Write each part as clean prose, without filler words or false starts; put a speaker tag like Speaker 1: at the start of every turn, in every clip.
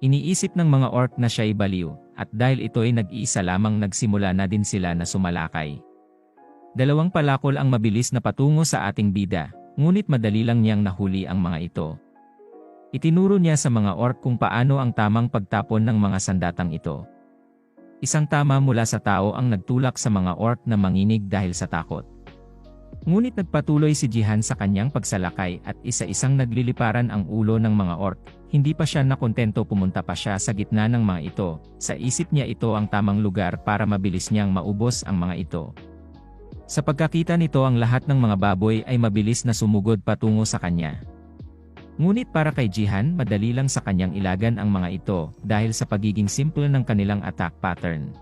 Speaker 1: Iniisip ng mga orc na siya'y baliw, at dahil ito'y nag-iisa lamang nagsimula na din sila na sumalakay. Dalawang palakol ang mabilis na patungo sa ating bida, ngunit madali lang niyang nahuli ang mga ito. Itinuro niya sa mga orc kung paano ang tamang pagtapon ng mga sandatang ito. Isang tama mula sa tao ang nagtulak sa mga orc na manginig dahil sa takot. Ngunit nagpatuloy si Jihan sa kanyang pagsalakay at isa-isang nagliliparan ang ulo ng mga orc. Hindi pa siya nakontento, pumunta pa siya sa gitna ng mga ito. Sa isip niya ito ang tamang lugar para mabilis niyang maubos ang mga ito. Sa pagkakita nito ang lahat ng mga baboy ay mabilis na sumugod patungo sa kanya. Ngunit para kay Jihan madali lang sa kanyang ilagan ang mga ito dahil sa pagiging simple ng kanilang attack pattern.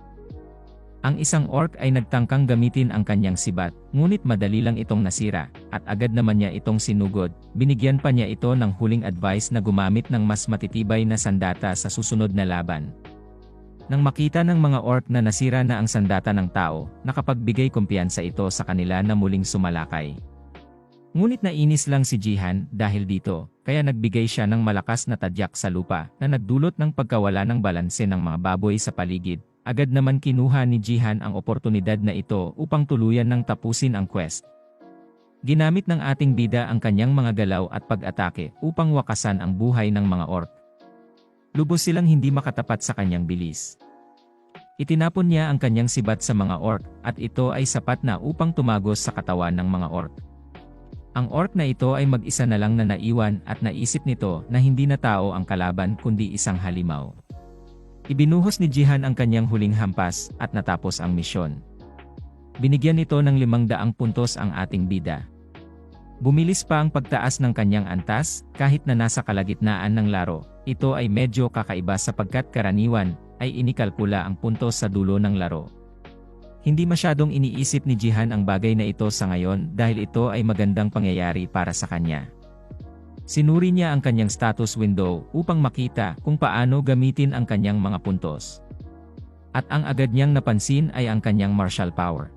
Speaker 1: Ang isang orc ay nagtangkang gamitin ang kanyang sibat, ngunit madali lang itong nasira, at agad naman niya itong sinugod. Binigyan pa niya ito ng huling advice na gumamit ng mas matitibay na sandata sa susunod na laban. Nang makita ng mga orc na nasira na ang sandata ng tao, nakapagbigay kumpiyansa ito sa kanila na muling sumalakay. Ngunit nainis lang si Jihan dahil dito, kaya nagbigay siya ng malakas na tadyak sa lupa na nagdulot ng pagkawala ng balanse ng mga baboy sa paligid. Agad naman kinuha ni Jihan ang oportunidad na ito upang tuluyan ng tapusin ang quest. Ginamit ng ating bida ang kanyang mga galaw at pag-atake upang wakasan ang buhay ng mga orc. Lubos silang hindi makatapat sa kanyang bilis. Itinapon niya ang kanyang sibat sa mga orc at ito ay sapat na upang tumagos sa katawan ng mga orc. Ang orc na ito ay mag-isa na lang na naiwan at naisip nito na hindi na tao ang kalaban kundi isang halimaw. Ibinuhos ni Jihan ang kanyang huling hampas at natapos ang misyon. Binigyan nito ng 500 puntos ang ating bida. Bumilis pa ang pagtaas ng kanyang antas kahit na nasa kalagitnaan ng laro. Ito ay medyo kakaiba sapagkat karaniwan ay inikalkula ang puntos sa dulo ng laro. Hindi masyadong iniisip ni Jihan ang bagay na ito sa ngayon dahil ito ay magandang pangyayari para sa kanya. Sinuri niya ang kanyang status window upang makita kung paano gamitin ang kanyang mga puntos. At ang agad niyang napansin ay ang kanyang martial power.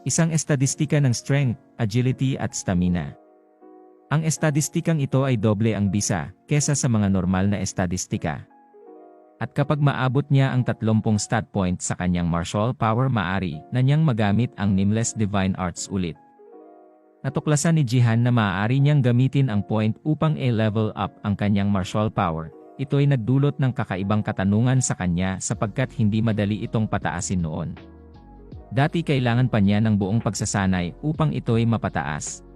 Speaker 1: Isang estadistika ng strength, agility at stamina. Ang estadistikang ito ay doble ang bisa kesa sa mga normal na estadistika. At kapag maabot niya ang 30 stat point sa kanyang martial power, maaari na niyang magamit ang Nameless Divine Arts ulit. Natuklasan ni Jihan na maaari niyang gamitin ang point upang i-level up ang kanyang martial power. Ito ay nagdulot ng kakaibang katanungan sa kanya sapagkat hindi madali itong pataasin noon. Dati kailangan pa niya ng buong pagsasanay upang ito'y mapataas.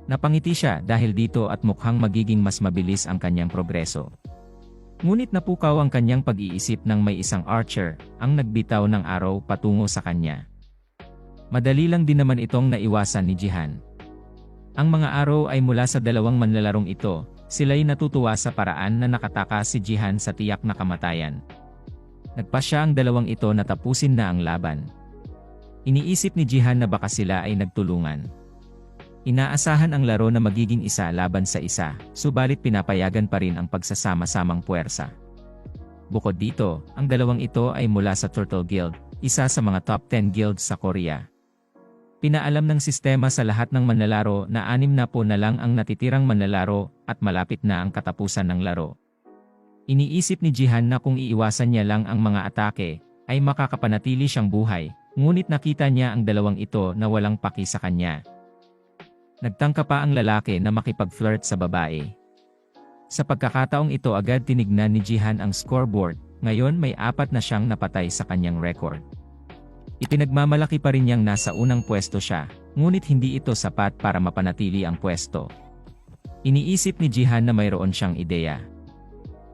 Speaker 1: Napangiti siya dahil dito at mukhang magiging mas mabilis ang kanyang progreso. Ngunit napukaw ang kanyang pag-iisip nang may isang archer ang nagbitaw ng arrow patungo sa kanya. Madali lang din naman itong naiwasan ni Jihan. Ang mga araw ay mula sa dalawang manlalarong ito, sila'y natutuwa sa paraan na nakatakas si Jihan sa tiyak na kamatayan. Nagpasya ang dalawang ito na tapusin na ang laban. Iniisip ni Jihan na baka sila ay nagtulungan. Inaasahan ang laro na magiging isa laban sa isa, subalit pinapayagan pa rin ang pagsasama-samang puwersa. Bukod dito, ang dalawang ito ay mula sa Turtle Guild, isa sa mga top 10 guilds sa Korea. Pinaalam ng sistema sa lahat ng manlalaro na 60 na lang ang natitirang manlalaro at malapit na ang katapusan ng laro. Iniisip ni Jihan na kung iiwasan niya lang ang mga atake, ay makakapanatili siyang buhay, ngunit nakita niya ang dalawang ito na walang paki sa kanya. Nagtangka pa ang lalaki na makipag-flirt sa babae. Sa pagkakataong ito agad tinignan ni Jihan ang scoreboard, ngayon may 4 na siyang napatay sa kanyang record. Ipinagmamalaki pa rin niyang nasa unang pwesto siya, ngunit hindi ito sapat para mapanatili ang pwesto. Iniisip ni Jihan na mayroon siyang ideya.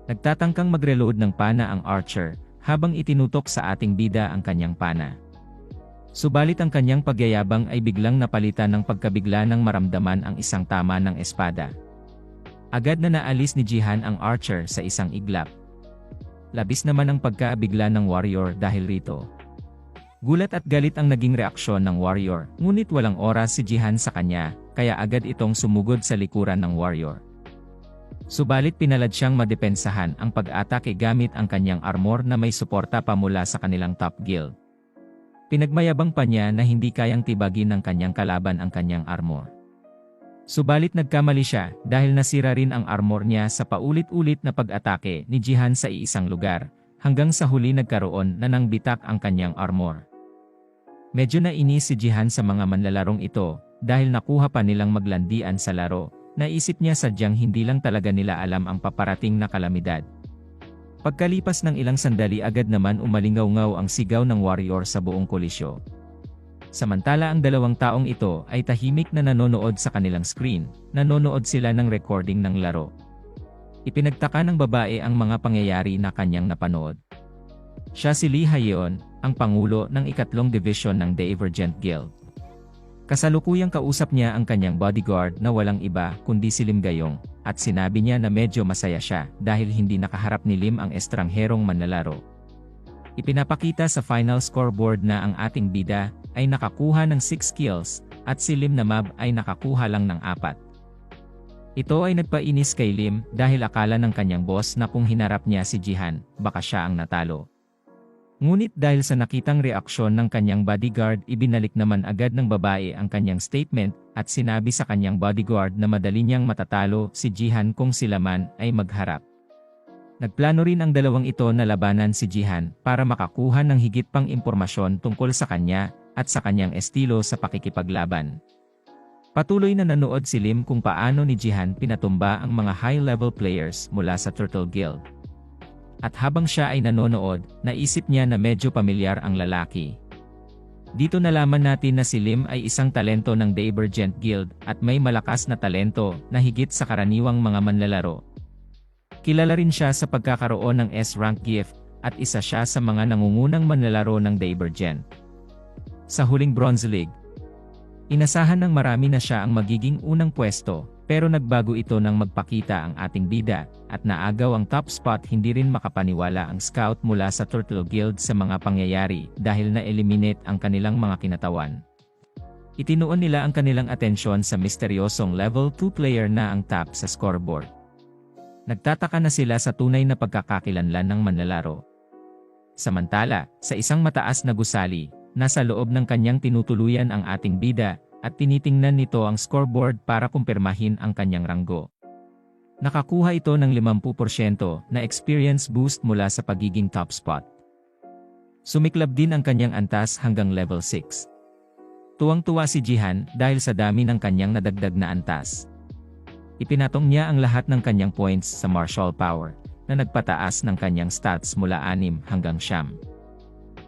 Speaker 1: Nagtatangkang mag-reload ng pana ang archer, habang itinutok sa ating bida ang kanyang pana. Subalit ang kanyang pagyayabang ay biglang napalitan ng pagkabigla nang maramdaman ang isang tama ng espada. Agad na naalis ni Jihan ang archer sa isang iglap. Labis naman ang pagkaabigla ng warrior dahil rito. Gulat at galit ang naging reaksyon ng warrior, ngunit walang oras si Jihan sa kanya, kaya agad itong sumugod sa likuran ng warrior. Subalit pinalad siyang madepensahan ang pag-atake gamit ang kanyang armor na may suporta pa mula sa kanilang top guild. Pinagmayabang pa niya na hindi kayang tibagin ng kanyang kalaban ang kanyang armor. Subalit nagkamali siya dahil nasira rin ang armor niya sa paulit-ulit na pag-atake ni Jihan sa iisang lugar, hanggang sa huli nagkaroon na ng bitak ang kanyang armor. Medyo nainis si Jihan sa mga manlalarong ito dahil nakuha pa nilang maglandian sa laro. Naisip niya sadyang hindi lang talaga nila alam ang paparating na kalamidad. Pagkalipas ng ilang sandali agad naman umalingaw-ngaw ang sigaw ng warrior sa buong kolisyo. Samantala ang dalawang taong ito ay tahimik na nanonood sa kanilang screen, nanonood sila ng recording ng laro. Ipinagtaka ng babae ang mga pangyayari na kanyang napanood. Siya si Lee Haeyeon, ang pangulo ng ikatlong division ng Divergent Guild. Kasalukuyang kausap niya ang kanyang bodyguard na walang iba kundi si Lim Gayong, at sinabi niya na medyo masaya siya dahil hindi nakaharap ni Lim ang estrangherong manlalaro. Ipinapakita sa final scoreboard na ang ating bida ay nakakuha ng 6 kills at si Lim Namab ay nakakuha lang ng 4. Ito ay nagpainis kay Lim dahil akala ng kanyang boss na kung hinarap niya si Jihan, baka siya ang natalo. Ngunit dahil sa nakitang reaksyon ng kanyang bodyguard, ibinalik naman agad ng babae ang kanyang statement at sinabi sa kanyang bodyguard na madali niyang matatalo si Jihan kung sila man ay magharap. Nagplano rin ang dalawang ito na labanan si Jihan para makakuha ng higit pang impormasyon tungkol sa kanya at sa kanyang estilo sa pakikipaglaban. Patuloy na nanood si Lim kung paano ni Jihan pinatumba ang mga high-level players mula sa Turtle Guild. At habang siya ay nanonood, naisip niya na medyo pamilyar ang lalaki. Dito nalaman natin na si Lim ay isang talento ng Divergent Guild at may malakas na talento na higit sa karaniwang mga manlalaro. Kilala rin siya sa pagkakaroon ng S-rank gift at isa siya sa mga nangungunang manlalaro ng Divergent. Sa huling Bronze League, inasahan ng marami na siya ang magiging unang pwesto. Pero nagbago ito nang magpakita ang ating bida, at naagaw ang top spot. Hindi rin makapaniwala ang scout mula sa Turtle Guild sa mga pangyayari dahil na-eliminate ang kanilang mga kinatawan. Itinuon nila ang kanilang atensyon sa misteryosong level 2 player na ang top sa scoreboard. Nagtataka na sila sa tunay na pagkakakilanlan ng manlalaro. Samantala, sa isang mataas na gusali, nasa loob ng kanyang tinutuluyan ang ating bida, at tinitingnan nito ang scoreboard para kumpirmahin ang kanyang ranggo. Nakakuha ito ng 50% na experience boost mula sa pagiging top spot. Sumiklab din ang kanyang antas hanggang level 6. Tuwang-tuwa si Jihan dahil sa dami ng kanyang nadagdag na antas. Ipinatong niya ang lahat ng kanyang points sa martial power, na nagpataas ng kanyang stats mula 6 hanggang 9.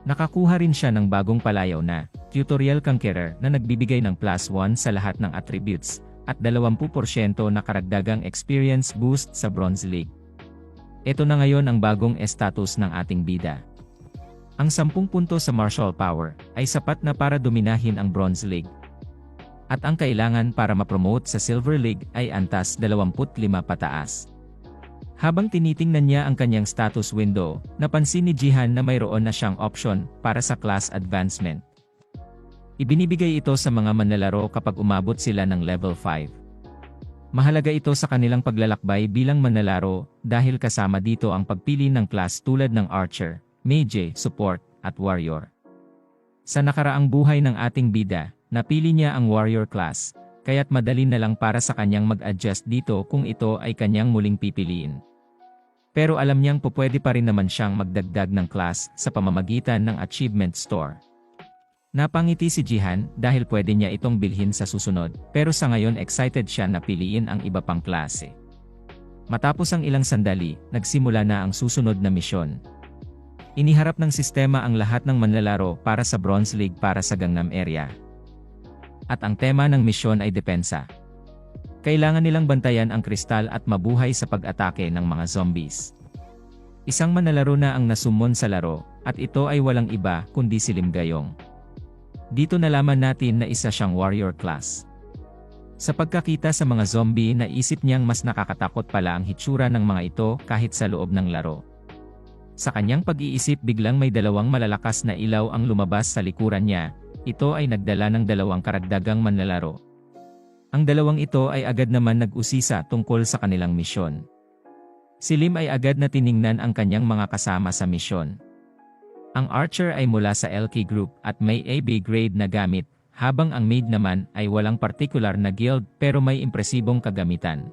Speaker 1: Nakakuha rin siya ng bagong palayaw na Tutorial Conqueror na nagbibigay ng +1 sa lahat ng attributes, at 20% na karagdagang experience boost sa Bronze League. Ito na ngayon ang bagong status ng ating bida. Ang 10 puntos sa martial power ay sapat na para dominahin ang Bronze League. At ang kailangan para ma-promote sa Silver League ay antas 25 pataas. Habang tinitingnan niya ang kanyang status window, napansin ni Jihan na mayroon na siyang option para sa class advancement. Ibinibigay ito sa mga manlalaro kapag umabot sila ng level 5. Mahalaga ito sa kanilang paglalakbay bilang manlalaro dahil kasama dito ang pagpili ng class tulad ng Archer, Mage, Support, at Warrior. Sa nakaraang buhay ng ating bida, napili niya ang Warrior class, kaya't madali na lang para sa kanyang mag-adjust dito kung ito ay kanyang muling pipiliin. Pero alam niyang pupwede pa rin naman siyang magdagdag ng class sa pamamagitan ng Achievement Store. Napangiti si Jihan dahil pwede niya itong bilhin sa susunod, pero sa ngayon excited siya na piliin ang iba pang klase. Matapos ang ilang sandali, nagsimula na ang susunod na misyon. Iniharap ng sistema ang lahat ng manlalaro para sa Bronze League para sa Gangnam area. At ang tema ng misyon ay depensa. Kailangan nilang bantayan ang kristal at mabuhay sa pag-atake ng mga zombies. Isang manlalaro na ang nasumon sa laro, at ito ay walang iba kundi si Lim Gayong. Dito nalaman natin na isa siyang warrior class. Sa pagkakita sa mga zombie, naisip niyang mas nakakatakot pala ang hitsura ng mga ito kahit sa loob ng laro. Sa kanyang pag-iisip, biglang may dalawang malalakas na ilaw ang lumabas sa likuran niya. Ito ay nagdala ng dalawang karagdagang manlalaro. Ang dalawang ito ay agad naman nag-usisa tungkol sa kanilang misyon. Si Lim ay agad na tiningnan ang kanyang mga kasama sa misyon. Ang Archer ay mula sa LK Group at may AB grade na gamit, habang ang maid naman ay walang partikular na guild pero may impresibong kagamitan.